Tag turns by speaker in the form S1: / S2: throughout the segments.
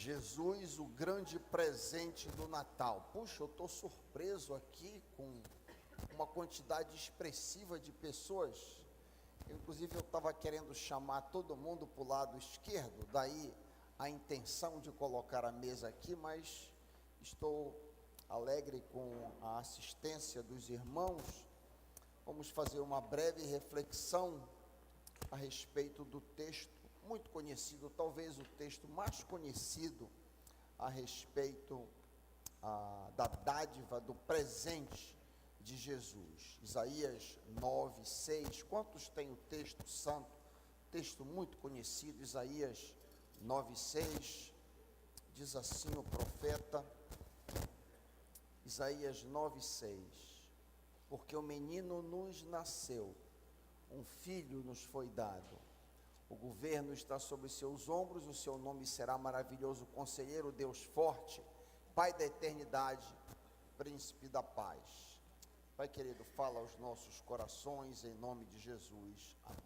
S1: Jesus, o grande presente do Natal. Puxa, eu estou surpreso aqui com uma quantidade expressiva de pessoas. Inclusive, eu estava querendo chamar todo mundo para o lado esquerdo, daí a intenção de colocar a mesa aqui, mas estou alegre com a assistência dos irmãos. Vamos fazer uma breve reflexão a respeito do texto muito conhecido, talvez o texto mais conhecido a respeito da dádiva, do presente de Jesus. Isaías 9, 6. Quantos tem o texto santo? Texto muito conhecido, Isaías 9, 6. Diz assim o profeta, Isaías 9, 6. Porque o menino nos nasceu, um filho nos foi dado. O governo está sobre seus ombros, o seu nome será maravilhoso conselheiro, Deus forte, Pai da eternidade, príncipe da paz. Pai querido, fala aos nossos corações em nome de Jesus. Amém.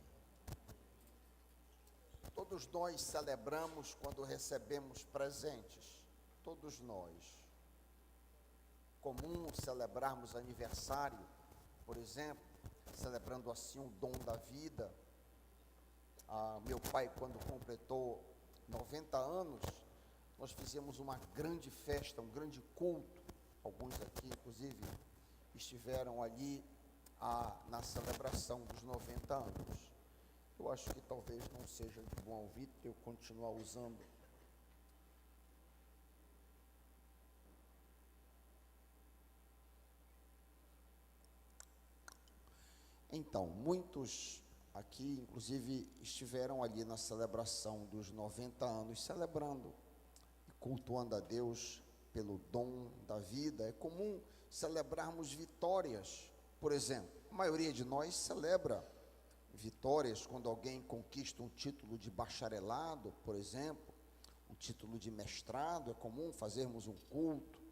S1: Todos nós celebramos quando recebemos presentes, todos nós. Comum celebrarmos aniversário, por exemplo, celebrando assim o dom da vida. Meu pai, quando completou 90 anos, nós fizemos uma grande festa, um grande culto. Alguns aqui, inclusive, estiveram ali na celebração dos 90 anos. Eu acho que talvez não seja de bom ouvido eu continuar usando. Então, muitos aqui, inclusive, estiveram ali na celebração dos 90 anos, celebrando e cultuando a Deus pelo dom da vida. É comum celebrarmos vitórias, por exemplo. A maioria de nós celebra vitórias quando alguém conquista um título de bacharelado, por exemplo, um título de mestrado. É comum fazermos um culto,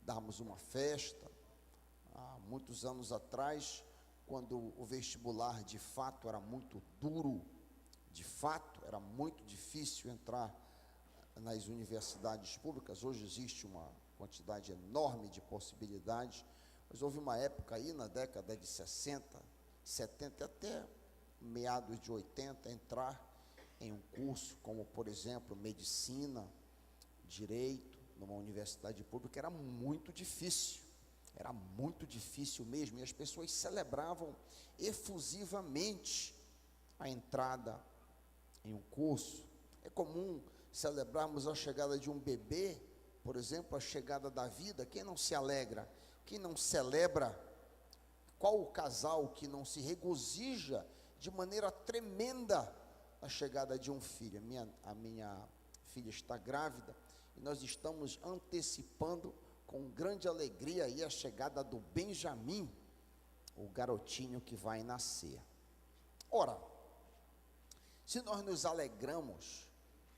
S1: darmos uma festa. Há muitos anos atrás, quando o vestibular de fato era muito duro, de fato era muito difícil entrar nas universidades públicas. Hoje existe uma quantidade enorme de possibilidades, mas houve uma época aí na década de 60, 70 até meados de 80, entrar em um curso como, por exemplo, medicina, direito, numa universidade pública era muito difícil. Era muito difícil mesmo, e as pessoas celebravam efusivamente a entrada em um curso. É comum celebrarmos a chegada de um bebê, por exemplo, a chegada da vida. Quem não se alegra? Quem não celebra? Qual o casal que não se regozija de maneira tremenda a chegada de um filho? A minha filha está grávida e nós estamos antecipando com grande alegria aí a chegada do Benjamin, o garotinho que vai nascer. Ora, se nós nos alegramos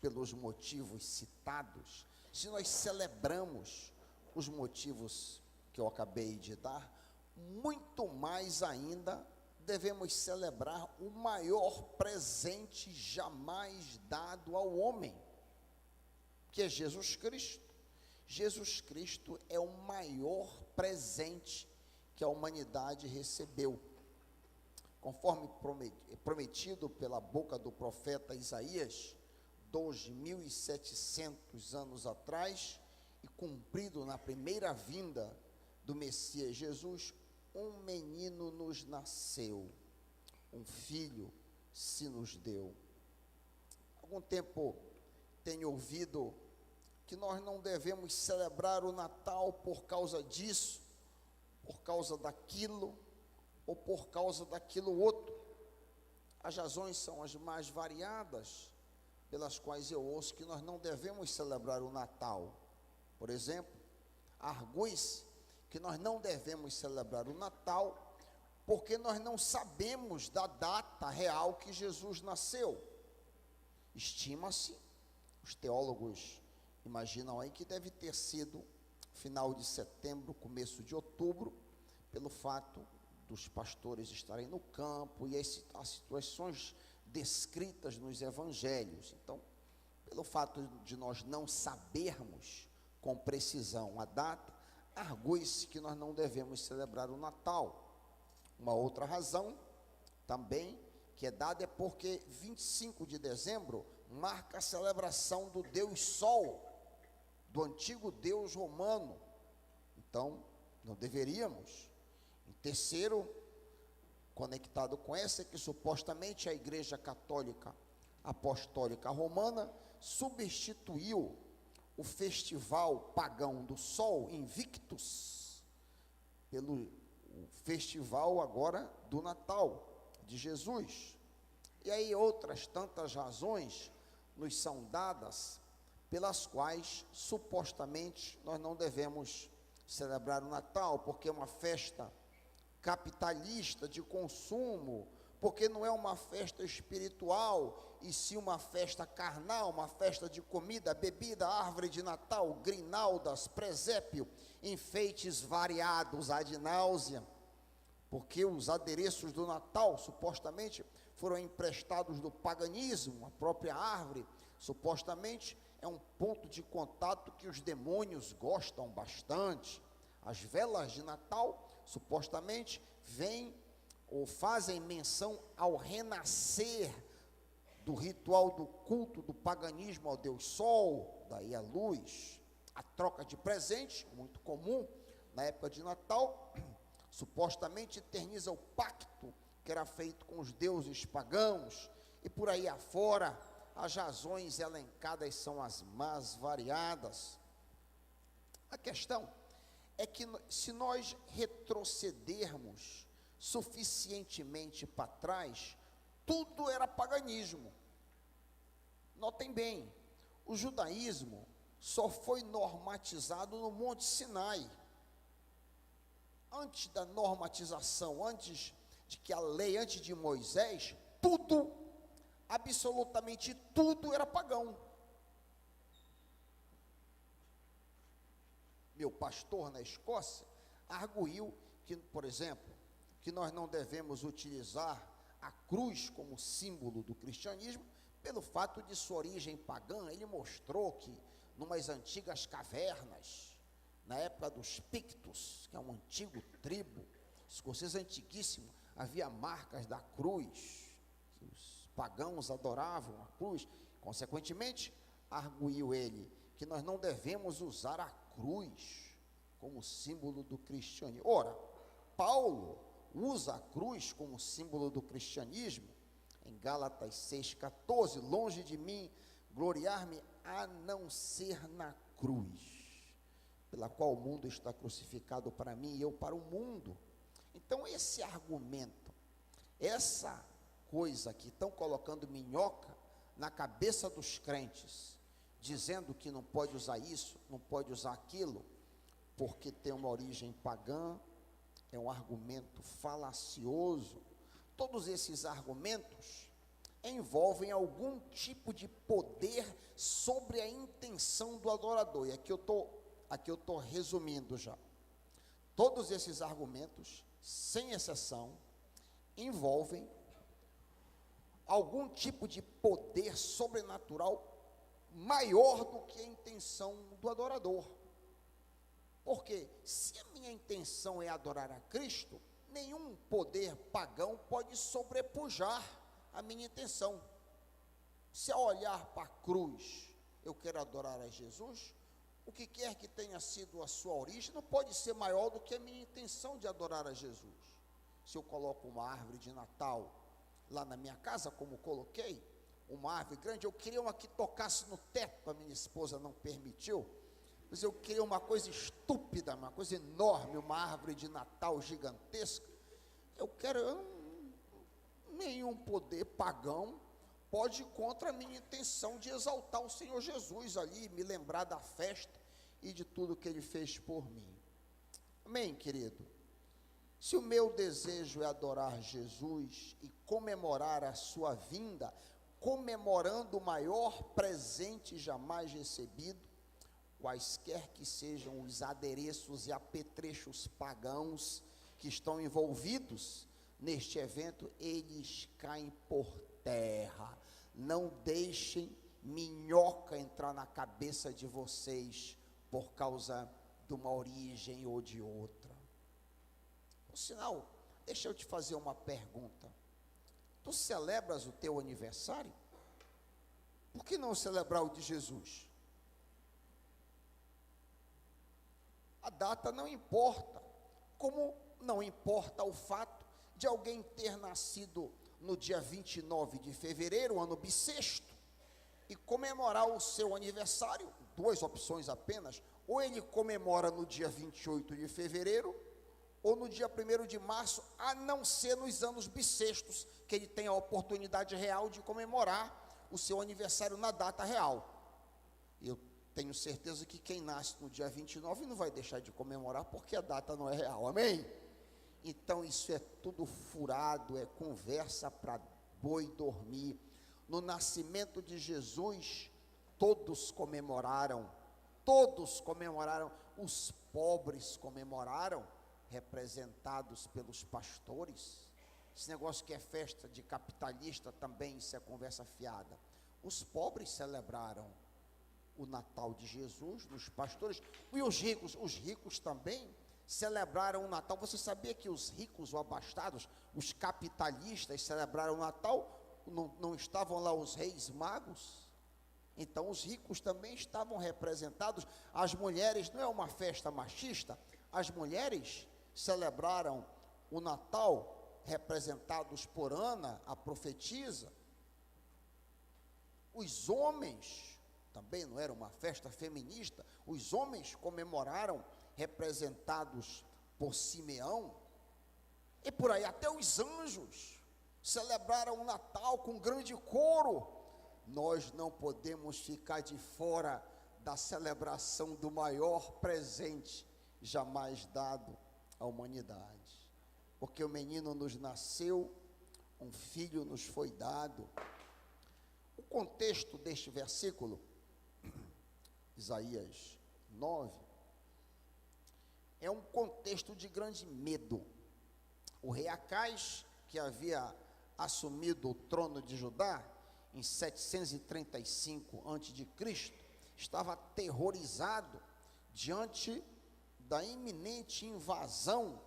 S1: pelos motivos citados, se nós celebramos os motivos que eu acabei de dar, muito mais ainda devemos celebrar o maior presente jamais dado ao homem, que é Jesus Cristo. Jesus Cristo é o maior presente que a humanidade recebeu. Conforme prometido pela boca do profeta Isaías, 2.700 anos atrás, e cumprido na primeira vinda do Messias Jesus, um menino nos nasceu, um filho se nos deu. Algum tempo tenho ouvido que nós não devemos celebrar o Natal por causa disso, por causa daquilo, ou por causa daquilo outro. As razões são as mais variadas, pelas quais eu ouço que nós não devemos celebrar o Natal. Por exemplo, argue-se que nós não devemos celebrar o Natal, porque nós não sabemos da data real que Jesus nasceu. Estima-se, os teólogos imaginam aí que deve ter sido final de setembro, começo de outubro, pelo fato dos pastores estarem no campo e as situações descritas nos evangelhos. Então, pelo fato de nós não sabermos com precisão a data, argue-se que nós não devemos celebrar o Natal. Uma outra razão também que é dada é porque 25 de dezembro marca a celebração do Deus Sol, do antigo Deus romano. Então, não deveríamos. Em terceiro, conectado com essa, é que supostamente a Igreja Católica Apostólica Romana substituiu o festival pagão do Sol, Invictus, pelo festival agora do Natal de Jesus. E aí outras tantas razões nos são dadas pelas quais supostamente nós não devemos celebrar o Natal, porque é uma festa capitalista de consumo, porque não é uma festa espiritual, e sim uma festa carnal, uma festa de comida, bebida, árvore de Natal, grinaldas, presépio, enfeites variados, ad náusea, porque os adereços do Natal, supostamente, foram emprestados do paganismo. A própria árvore, supostamente, é um ponto de contato que os demônios gostam bastante. As velas de Natal, supostamente, vêm ou fazem menção ao renascer do ritual do culto do paganismo ao Deus Sol, daí a luz. A troca de presentes, muito comum na época de Natal, supostamente eterniza o pacto que era feito com os deuses pagãos, e por aí afora, as razões elencadas são as mais variadas. A questão é que se nós retrocedermos suficientemente para trás, tudo era paganismo. Notem bem, o judaísmo só foi normatizado no Monte Sinai. Antes da normatização, antes de que a lei, antes de Moisés, tudo, absolutamente tudo era pagão. Meu pastor na Escócia arguiu que, por exemplo, que nós não devemos utilizar a cruz como símbolo do cristianismo, pelo fato de sua origem pagã. Ele mostrou que, numas antigas cavernas, na época dos Pictos, que é um antigo tribo escocês antiguíssimo, havia marcas da cruz, que os pagãos adoravam a cruz. Consequentemente, arguiu ele que nós não devemos usar a cruz como símbolo do cristianismo. Ora, Paulo usa a cruz como símbolo do cristianismo, em Gálatas 6,14, longe de mim gloriar-me a não ser na cruz, pela qual o mundo está crucificado para mim e eu para o mundo. Então esse argumento, essa coisa que estão colocando minhoca na cabeça dos crentes, dizendo que não pode usar isso, não pode usar aquilo, porque tem uma origem pagã, é um argumento falacioso. Todos esses argumentos envolvem algum tipo de poder sobre a intenção do adorador. E aqui eu estou resumindo já. Todos esses argumentos, sem exceção, envolvem algum tipo de poder sobrenatural maior do que a intenção do adorador. Porque se a minha intenção é adorar a Cristo, nenhum poder pagão pode sobrepujar a minha intenção. Se ao olhar para a cruz eu quero adorar a Jesus, o que quer que tenha sido a sua origem não pode ser maior do que a minha intenção de adorar a Jesus. Se eu coloco uma árvore de Natal lá na minha casa, como coloquei, uma árvore grande, eu queria uma que tocasse no teto, a minha esposa não permitiu, mas eu queria uma coisa estúpida, uma coisa enorme, uma árvore de Natal gigantesca. Nenhum poder pagão pode ir contra a minha intenção de exaltar o Senhor Jesus ali, me lembrar da festa e de tudo que Ele fez por mim. Amém, querido? Se o meu desejo é adorar Jesus e comemorar a sua vinda, comemorando o maior presente jamais recebido, quaisquer que sejam os adereços e apetrechos pagãos que estão envolvidos neste evento, eles caem por terra. Não deixem minhoca entrar na cabeça de vocês por causa de uma origem ou de outra. Por sinal, deixa eu te fazer uma pergunta. Tu celebras o teu aniversário? Por que não celebrar o de Jesus? A data não importa, como não importa o fato de alguém ter nascido no dia 29 de fevereiro, ano bissexto, e comemorar o seu aniversário. Duas opções apenas: ou ele comemora no dia 28 de fevereiro, ou no dia 1º de março, a não ser nos anos bissextos, que ele tem a oportunidade real de comemorar o seu aniversário na data real. Eu tenho certeza que quem nasce no dia 29 não vai deixar de comemorar, porque a data não é real, amém? Então isso é tudo furado, é conversa para boi dormir. No nascimento de Jesus, todos comemoraram, os pobres comemoraram, representados pelos pastores. Esse negócio que é festa de capitalista também, isso é conversa fiada. Os pobres celebraram o Natal de Jesus, nos pastores, e os ricos também celebraram o Natal. Você sabia que os ricos ou abastados, os capitalistas celebraram o Natal? Não estavam lá os reis magos? Então os ricos também estavam representados. As mulheres, não é uma festa machista, as mulheres celebraram o Natal, representados por Ana, a profetisa. Os homens, também não era uma festa feminista, os homens comemoraram, representados por Simeão, e por aí até os anjos celebraram o Natal com grande coro. Nós não podemos ficar de fora da celebração do maior presente jamais dado à humanidade, porque o menino nos nasceu, um filho nos foi dado. O contexto deste versículo, Isaías 9, é um contexto de grande medo. O rei Acais, que havia assumido o trono de Judá em 735 a.C., estava aterrorizado diante da iminente invasão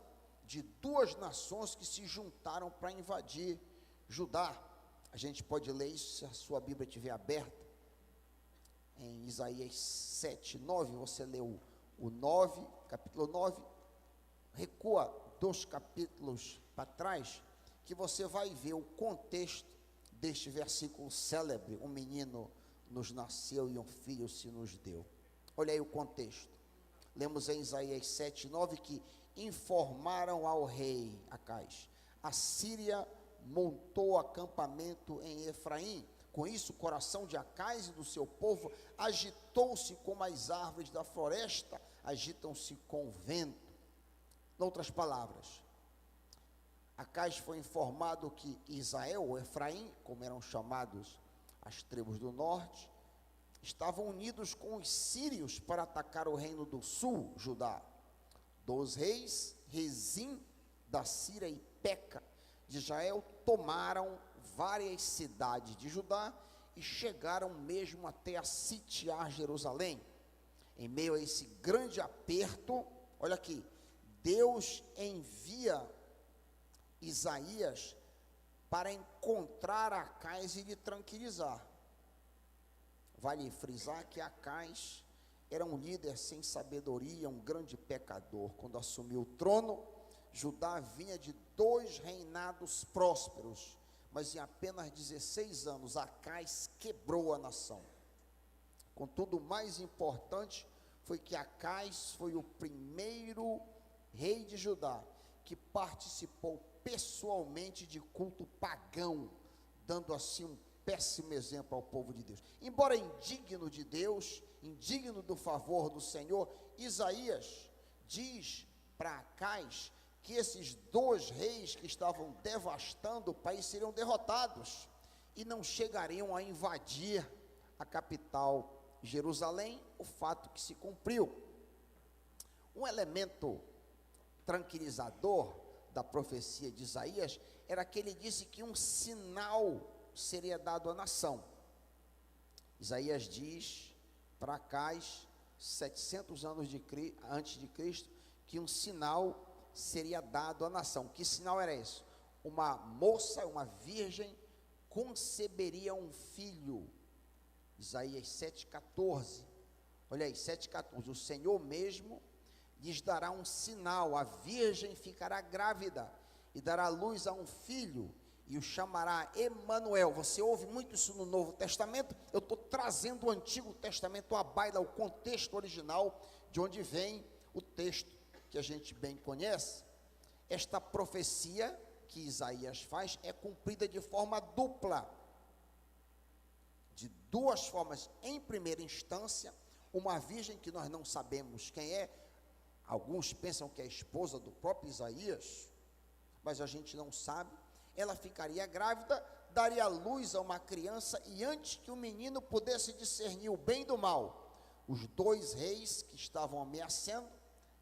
S1: de duas nações que se juntaram para invadir Judá. A gente pode ler isso se a sua Bíblia estiver aberta. Em Isaías 7, 9, você leu o 9, capítulo 9, recua 2 capítulos para trás, que você vai ver o contexto deste versículo célebre: um menino nos nasceu e um filho se nos deu. Olha aí o contexto. Lemos em Isaías 7, 9, que informaram ao rei Acais: a Síria montou acampamento em Efraim. Com isso, o coração de Acais e do seu povo agitou-se como as árvores da floresta agitam-se com o vento. Em outras palavras, Acais foi informado que Israel, ou Efraim, como eram chamados as tribos do norte, estavam unidos com os sírios para atacar o reino do sul, Judá. Dos reis, Rezim da Síria e Peca de Israel tomaram várias cidades de Judá e chegaram mesmo até a sitiar Jerusalém. Em meio a esse grande aperto, olha aqui, Deus envia Isaías para encontrar Acais e lhe tranquilizar. Vale frisar que Acais era um líder sem sabedoria, um grande pecador. Quando assumiu o trono, Judá vinha de 2 reinados prósperos, mas em apenas 16 anos, Acais quebrou a nação. Contudo, o mais importante foi que Acais foi o primeiro rei de Judá que participou pessoalmente de culto pagão, dando assim um péssimo exemplo ao povo de Deus. Embora indigno de Deus, indigno do favor do Senhor, Isaías diz para Acais que esses 2 reis que estavam devastando o país seriam derrotados e não chegariam a invadir a capital Jerusalém, o fato que se cumpriu. Um elemento tranquilizador da profecia de Isaías era que ele disse que um sinal seria dado à nação. Isaías diz para Acais, 700 anos antes de Cristo, que um sinal seria dado à nação. Que sinal era esse? Uma moça, uma virgem, conceberia um filho. Isaías 7,14. Olha aí, 7,14. O Senhor mesmo lhes dará um sinal, a virgem ficará grávida e dará luz a um filho e o chamará Emanuel. Você ouve muito isso no Novo Testamento. Eu estou trazendo o Antigo Testamento à baila, o contexto original de onde vem o texto que a gente bem conhece. Esta profecia que Isaías faz é cumprida de forma dupla, de duas formas. Em primeira instância, uma virgem que nós não sabemos quem é, alguns pensam que é a esposa do próprio Isaías, mas a gente não sabe, ela ficaria grávida, daria luz a uma criança, e antes que o menino pudesse discernir o bem do mal, os dois reis que estavam ameaçando,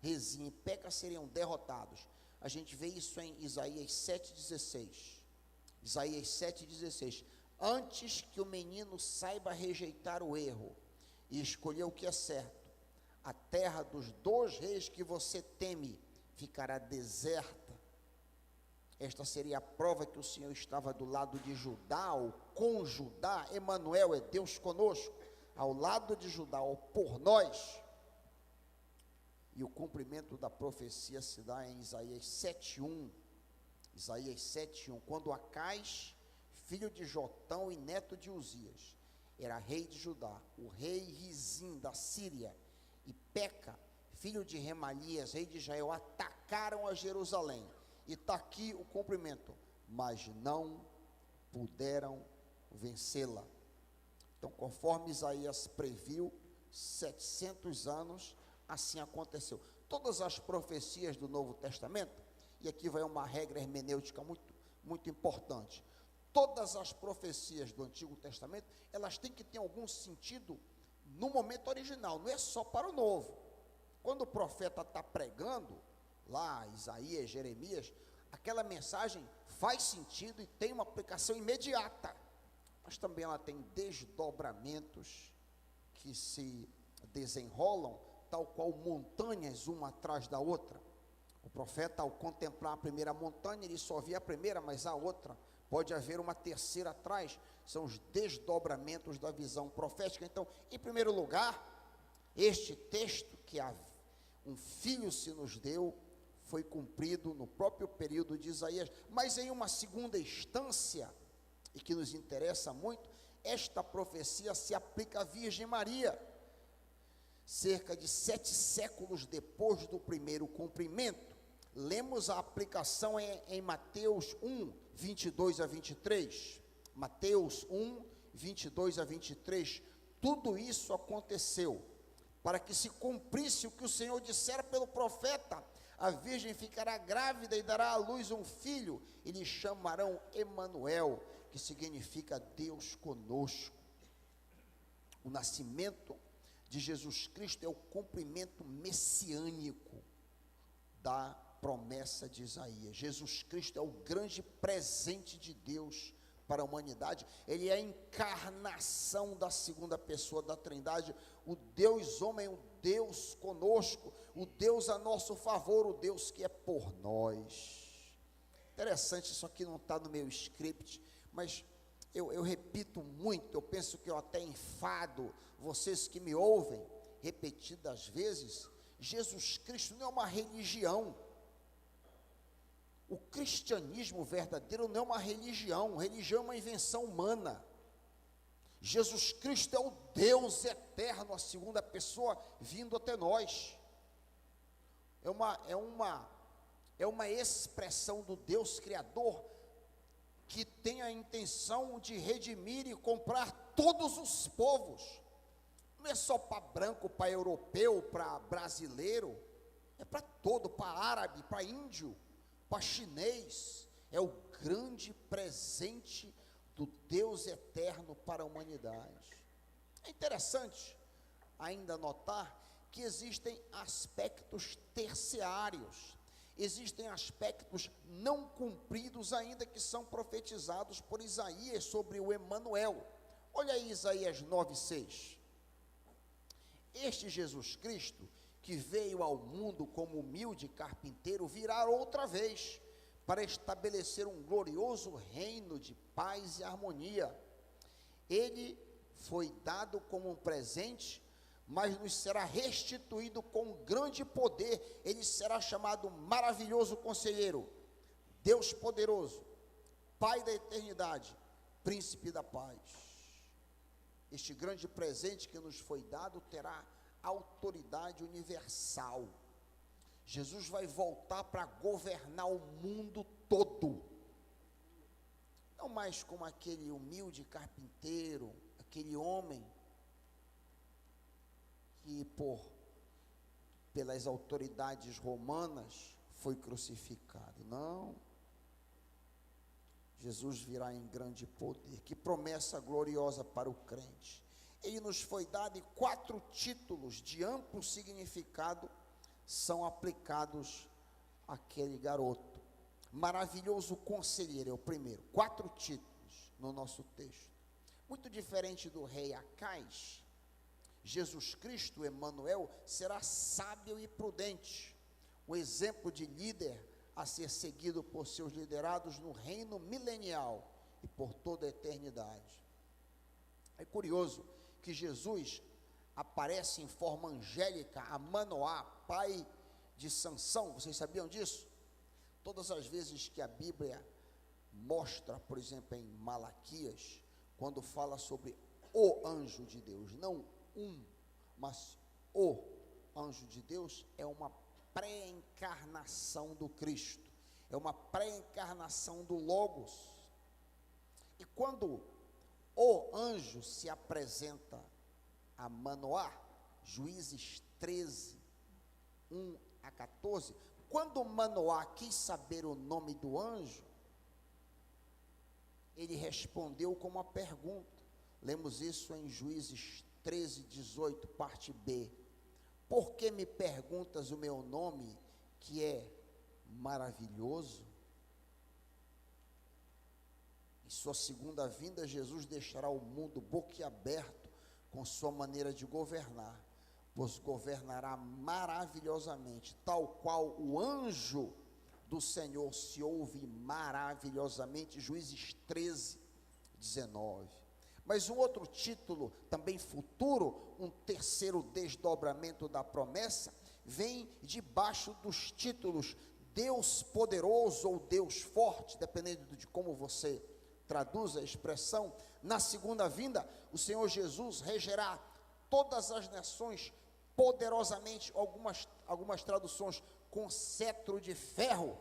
S1: Rezim e Peca, seriam derrotados. A gente vê isso em Isaías 7,16. Isaías 7,16. Antes que o menino saiba rejeitar o erro e escolher o que é certo, a terra dos dois reis que você teme ficará deserta. Esta seria a prova que o Senhor estava do lado de Judá, ou com Judá. Emanuel é Deus conosco, ao lado de Judá, ou por nós. E o cumprimento da profecia se dá em Isaías 7,1. Isaías 7,1. Quando Acais, filho de Jotão e neto de Uzias, era rei de Judá, o rei Rezim da Síria e Peca, filho de Remalias, rei de Israel, atacaram a Jerusalém. E está aqui o cumprimento. Mas não puderam vencê-la. Então, conforme Isaías previu, 700 anos, assim aconteceu. Todas as profecias do Novo Testamento, e aqui vai uma regra hermenêutica muito importante. Todas as profecias do Antigo Testamento, elas têm que ter algum sentido no momento original, não é só para o Novo. Quando o profeta está pregando, lá Isaías, Jeremias, aquela mensagem faz sentido e tem uma aplicação imediata, mas também ela tem desdobramentos que se desenrolam, tal qual montanhas uma atrás da outra. O profeta, ao contemplar a primeira montanha, ele só via a primeira, mas a outra, pode haver uma terceira atrás, são os desdobramentos da visão profética. Então, em primeiro lugar, este texto, que um filho se nos deu, foi cumprido no próprio período de Isaías. Mas em uma segunda instância, e que nos interessa muito, esta profecia se aplica à Virgem Maria, cerca de 7 séculos depois do primeiro cumprimento. Lemos a aplicação em Mateus 1, 22 a 23. Mateus 1, 22 a 23. Tudo isso aconteceu para que se cumprisse o que o Senhor dissera pelo profeta: a virgem ficará grávida e dará à luz um filho, e lhe chamarão Emanuel, que significa Deus conosco. O nascimento de Jesus Cristo é o cumprimento messiânico da promessa de Isaías. Jesus Cristo é o grande presente de Deus para a humanidade. Ele é a encarnação da segunda pessoa da Trindade, o Deus homem, o Deus conosco, o Deus a nosso favor, o Deus que é por nós. Interessante, isso aqui não está no meu script, mas eu repito muito, eu penso que eu até enfado vocês que me ouvem repetidas vezes. Jesus Cristo não é uma religião. O cristianismo verdadeiro não é uma religião. Religião é uma invenção humana. Jesus Cristo é o Deus eterno, a segunda pessoa vindo até nós. É uma expressão do Deus Criador que tem a intenção de redimir e comprar todos os povos. Não é só para branco, para europeu, para brasileiro, é para todo, para árabe, para índio, para chinês. É o grande presente do Deus eterno para a humanidade. É interessante ainda notar que existem aspectos terciários, existem aspectos não cumpridos ainda, que são profetizados por Isaías sobre o Emanuel. Olha aí Isaías 9:6. Este Jesus Cristo, que veio ao mundo como humilde carpinteiro, virá outra vez para estabelecer um glorioso reino de paz e harmonia. Ele foi dado como um presente, mas nos será restituído com grande poder. Ele será chamado Maravilhoso Conselheiro, Deus Poderoso, Pai da Eternidade, Príncipe da Paz. Este grande presente que nos foi dado terá autoridade universal. Jesus vai voltar para governar o mundo todo. Não mais como aquele humilde carpinteiro, aquele homem que pelas autoridades romanas foi crucificado. Não. Jesus virá em grande poder. Que promessa gloriosa para o crente. Ele nos foi dado e 4 títulos de amplo significado são aplicados àquele garoto. Maravilhoso Conselheiro é o primeiro. 4 títulos no nosso texto. Muito diferente do rei Acais, Jesus Cristo, Emanuel, será sábio e prudente. O exemplo de líder a ser seguido por seus liderados no reino milenial e por toda a eternidade. É curioso que Jesus aparece em forma angélica a Manoá, pai de Sansão. Vocês sabiam disso? Todas as vezes que a Bíblia mostra, por exemplo, em Malaquias, quando fala sobre o anjo de Deus, não mas o anjo de Deus, é uma pré-encarnação do Cristo, é uma pré-encarnação do Logos. E quando o anjo se apresenta a Manoá, Juízes 13, 1-14, quando Manoá quis saber o nome do anjo, ele respondeu com uma pergunta. Lemos isso em Juízes 13:18, parte B. Por que me perguntas o meu nome, que é maravilhoso? Em sua segunda vinda, Jesus deixará o mundo boquiaberto com sua maneira de governar, pois governará maravilhosamente, tal qual o anjo do Senhor se ouve maravilhosamente. Juízes 13:19. Mas um outro título, também futuro, um terceiro desdobramento da promessa, vem debaixo dos títulos Deus poderoso ou Deus forte, dependendo de como você traduz a expressão. Na segunda vinda, o Senhor Jesus regerá todas as nações poderosamente, algumas traduções, com cetro de ferro.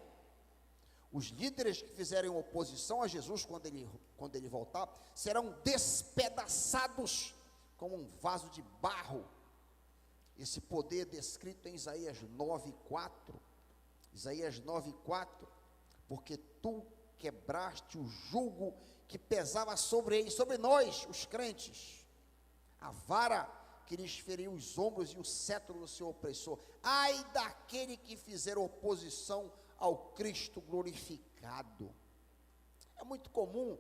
S1: Os líderes que fizerem oposição a Jesus, quando ele voltar, serão despedaçados como um vaso de barro. Esse poder descrito em Isaías 9:4. Isaías 9:4. Porque tu quebraste o jugo que pesava sobre eles, sobre nós, os crentes, a vara que lhes feriu os ombros e o cetro do seu opressor. Ai daquele que fizer oposição ao Cristo glorificado. É muito comum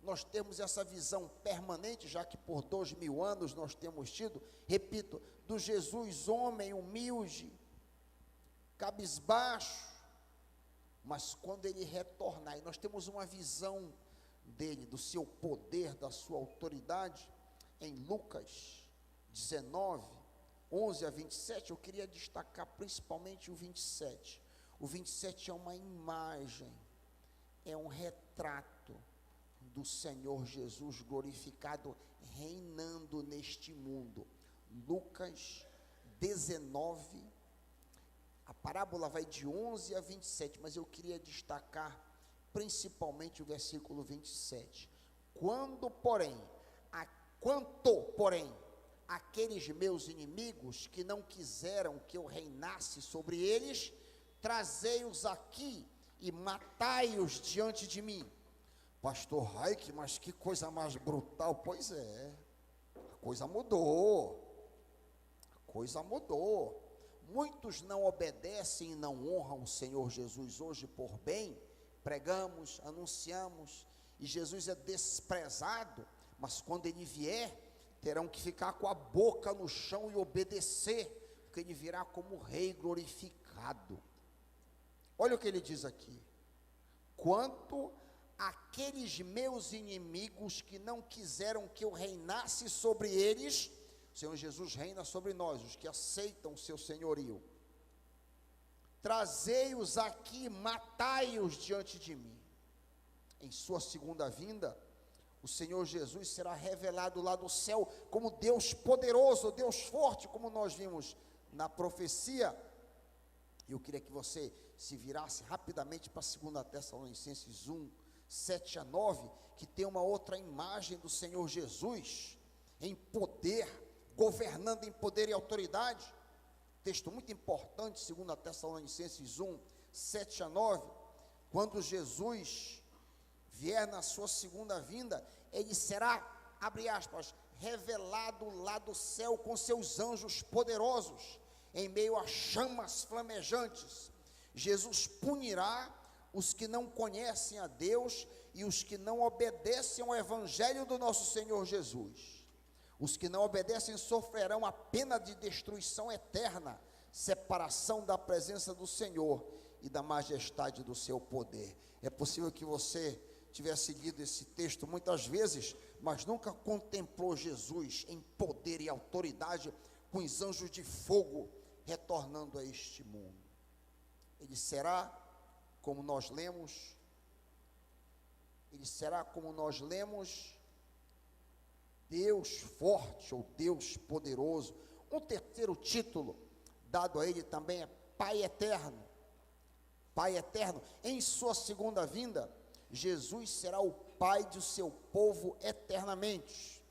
S1: nós termos essa visão permanente, já que por 2000 anos nós temos tido, repito, do Jesus homem humilde, cabisbaixo, mas quando ele retornar, e nós temos uma visão dele, do seu poder, da sua autoridade, em Lucas 19:11-27, eu queria destacar principalmente o 27. O 27 é uma imagem, é um retrato do Senhor Jesus glorificado, reinando neste mundo. Lucas 19, a parábola vai de 11-27, mas eu queria destacar principalmente o versículo 27. Quanto, porém, aqueles meus inimigos que não quiseram que eu reinasse sobre eles, trazei-os aqui e matai-os diante de mim. Pastor Raik, mas que coisa mais brutal. Pois é, a coisa mudou. Muitos não obedecem e não honram o Senhor Jesus hoje por bem. Pregamos, anunciamos, e Jesus é desprezado mas quando ele vier, terão que ficar com a boca no chão e obedecer, porque ele virá como rei glorificado. Olha o que ele diz aqui: quanto àqueles meus inimigos que não quiseram que eu reinasse sobre eles, o Senhor Jesus reina sobre nós, os que aceitam o seu senhorio. Trazei-os aqui, matai-os diante de mim. Em sua segunda vinda, o Senhor Jesus será revelado lá do céu como Deus poderoso, Deus forte, como nós vimos na profecia. Eu queria que você se virasse rapidamente para 2 Tessalonicenses 1, 7 a 9, que tem uma outra imagem do Senhor Jesus em poder, governando em poder e autoridade. Texto muito importante, 2 Tessalonicenses 1, 7 a 9, quando Jesus vier na sua segunda vinda, ele será, abre aspas, revelado lá do céu com seus anjos poderosos, em meio a chamas flamejantes. Jesus punirá os que não conhecem a Deus e os que não obedecem ao evangelho do nosso Senhor Jesus. Os que não obedecem sofrerão a pena de destruição eterna, separação da presença do Senhor e da majestade do seu poder. É possível que você tivesse lido esse texto muitas vezes, mas nunca contemplou Jesus em poder e autoridade, com os anjos de fogo retornando a este mundo. Ele será, como nós lemos, Deus forte ou Deus poderoso. Um terceiro título dado a ele também é Pai Eterno. Pai Eterno. Em sua segunda vinda, Jesus será o Pai do seu povo eternamente.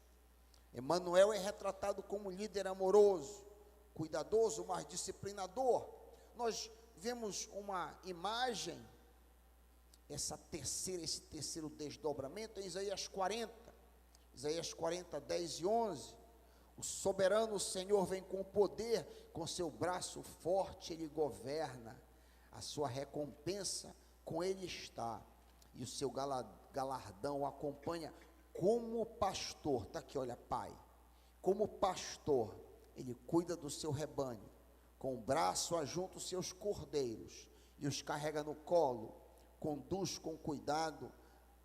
S1: Emanuel é retratado como líder amoroso, cuidadoso, mas disciplinador. Nós vemos uma imagem, esse terceiro desdobramento em Isaías 40, 10 e 11, o soberano Senhor vem com poder, com seu braço forte ele governa, a sua recompensa com ele está, e o seu galardão o acompanha como pastor. Está aqui, olha, Pai, como pastor, ele cuida do seu rebanho, com o braço ajunta os seus cordeiros, e os carrega no colo, conduz com cuidado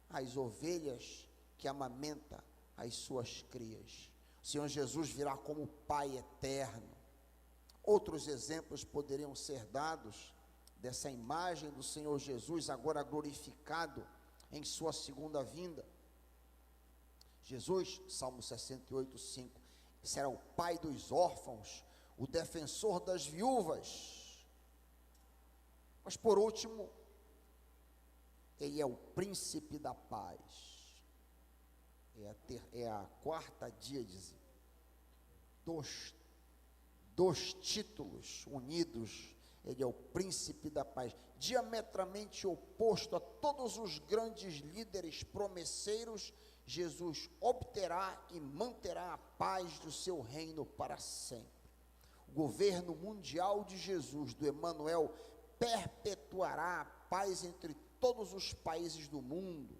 S1: as ovelhas que amamenta as suas crias. O Senhor Jesus virá como Pai eterno. Outros exemplos poderiam ser dados dessa imagem do Senhor Jesus, agora glorificado em sua segunda vinda. Jesus, Salmo 68, 5, será o Pai dos órfãos, o defensor das viúvas. Mas por último, ele é o príncipe da paz. É a quarta díade dos títulos unidos. Ele é o príncipe da paz, diametralmente oposto a todos os grandes líderes promesseiros. Jesus obterá e manterá a paz do seu reino para sempre. O governo mundial de Jesus, do Emanuel, perpetuará a paz entre todos os países do mundo.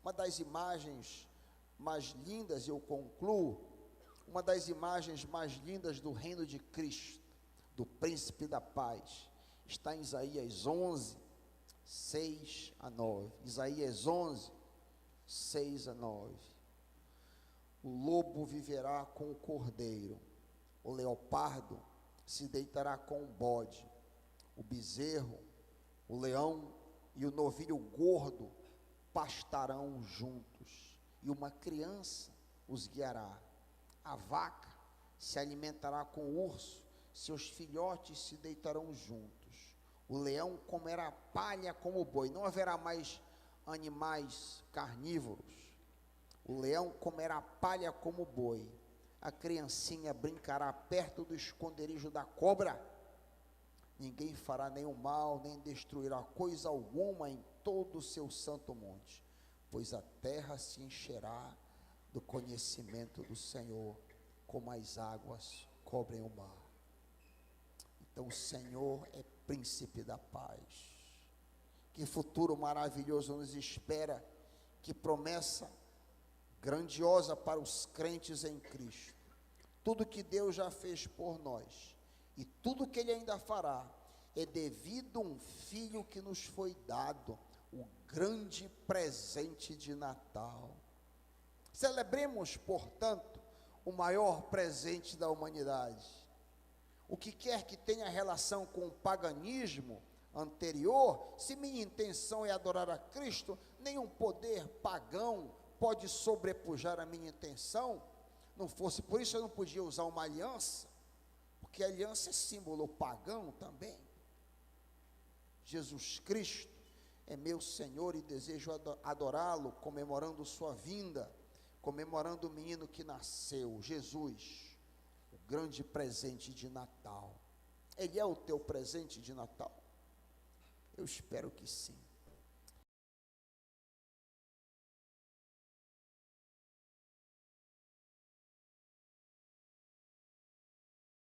S1: Uma das imagens mais lindas, eu concluo, uma das imagens mais lindas do reino de Cristo, do príncipe da paz, está em Isaías 11, 6 a 9. Isaías 11, 6 a 9. O lobo viverá com o cordeiro, o leopardo se deitará com o bode, o bezerro, o leão e o novilho gordo pastarão juntos, e uma criança os guiará. A vaca se alimentará com o urso, seus filhotes se deitarão juntos. O leão comerá palha como o boi. Não haverá mais animais carnívoros. O leão comerá palha como o boi. A criancinha brincará perto do esconderijo da cobra. Ninguém fará nenhum mal, nem destruirá coisa alguma em todo o seu santo monte, pois a terra se encherá do conhecimento do Senhor, como as águas cobrem o mar. Então o Senhor é príncipe da paz. Que futuro maravilhoso nos espera, que promessa grandiosa para os crentes em Cristo. Tudo que Deus já fez por nós e tudo que Ele ainda fará é devido a um filho que nos foi dado, o grande presente de Natal. Celebremos, portanto, o maior presente da humanidade. O que quer que tenha relação com o paganismo anterior, se minha intenção é adorar a Cristo, nenhum poder pagão pode sobrepujar a minha intenção. Não fosse por isso, eu não podia usar uma aliança, porque a aliança é símbolo pagão também. Jesus Cristo é meu Senhor e desejo adorá-lo, comemorando sua vinda, comemorando o menino que nasceu, Jesus, o grande presente de Natal. Ele é o teu presente de Natal? Eu espero que sim.